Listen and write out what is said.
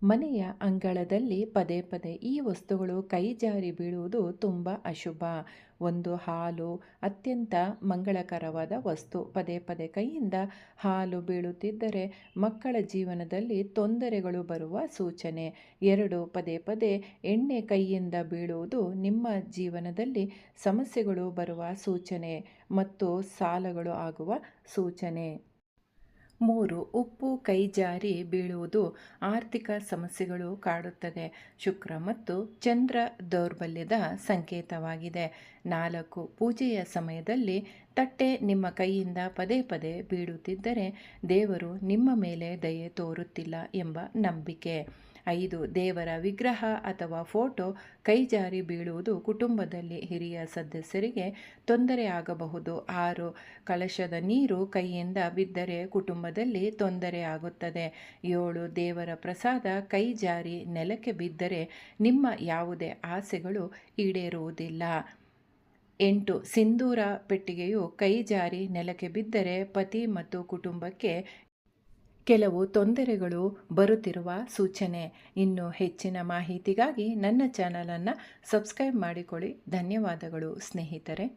ಮನೆಯ ಅಂಗಳದಲ್ಲಿ ಪದೇ ಪದೇ ಈ ವಸ್ತುಗಳು ಕೈ ಜಾರಿ ಬೀಳುವುದು ತುಂಬ ಅಶುಭ. ಒಂದು ಹಾಲು ಅತ್ಯಂತ ಮಂಗಳಕರವಾದ ವಸ್ತು. ಪದೇ ಪದೇ ಕೈಯಿಂದ ಹಾಲು ಬೀಳುತ್ತಿದ್ದರೆ ಮಕ್ಕಳ ಜೀವನದಲ್ಲಿ ತೊಂದರೆಗಳು ಬರುವ ಸೂಚನೆ. 2, ಪದೇ ಪದೇ ಎಣ್ಣೆ ಕೈಯಿಂದ ಬೀಳುವುದು ನಿಮ್ಮ ಜೀವನದಲ್ಲಿ ಸಮಸ್ಯೆಗಳು ಬರುವ ಸೂಚನೆ ಮತ್ತು ಸಾಲಗಳು ಆಗುವ ಸೂಚನೆ. 3, ಉಪ್ಪು ಕೈ ಜಾರಿ ಬೀಳುವುದು ಆರ್ಥಿಕ ಸಮಸ್ಯೆಗಳು ಕಾಡುತ್ತದೆ. ಶುಕ್ರ ಮತ್ತು ಚಂದ್ರ ದೌರ್ಬಲ್ಯದ ಸಂಕೇತವಾಗಿದೆ. 4, ಪೂಜೆಯ ಸಮಯದಲ್ಲಿ ತಟ್ಟೆ ನಿಮ್ಮ ಕೈಯಿಂದ ಪದೇ ಪದೇ ಬೀಳುತ್ತಿದ್ದರೆ ದೇವರು ನಿಮ್ಮ ಮೇಲೆ ದಯೆ ತೋರುತ್ತಿಲ್ಲ ಎಂಬ ನಂಬಿಕೆ. 5, ದೇವರ ವಿಗ್ರಹ ಅಥವಾ ಫೋಟೋ ಕೈ ಜಾರಿ ಬೀಳುವುದು ಕುಟುಂಬದಲ್ಲಿ ಹಿರಿಯ ಸದಸ್ಯರಿಗೆ ತೊಂದರೆಯಾಗಬಹುದು. 6, ಕಳಶದ ನೀರು ಕೈಯಿಂದ ಬಿದ್ದರೆ ಕುಟುಂಬದಲ್ಲಿ ತೊಂದರೆಯಾಗುತ್ತದೆ. 7, ದೇವರ ಪ್ರಸಾದ ಕೈ ಜಾರಿ ನೆಲಕ್ಕೆ ಬಿದ್ದರೆ ನಿಮ್ಮ ಯಾವುದೇ ಆಸೆಗಳು ಈಡೇರುವುದಿಲ್ಲ. 8, ಸಿಂಧೂರ ಪೆಟ್ಟಿಗೆಯು ಕೈ ಜಾರಿ ನೆಲಕ್ಕೆ ಬಿದ್ದರೆ ಪತಿ ಮತ್ತು ಕುಟುಂಬಕ್ಕೆ ಕೆಲವು ತೊಂದರೆಗಳು ಬರುತ್ತಿರುವ ಸೂಚನೆ. ಇನ್ನು ಹೆಚ್ಚಿನ ಮಾಹಿತಿಗಾಗಿ ನನ್ನ ಚಾನಲನ್ನು ಸಬ್ಸ್ಕ್ರೈಬ್ ಮಾಡಿಕೊಳ್ಳಿ. ಧನ್ಯವಾದಗಳು ಸ್ನೇಹಿತರೆ.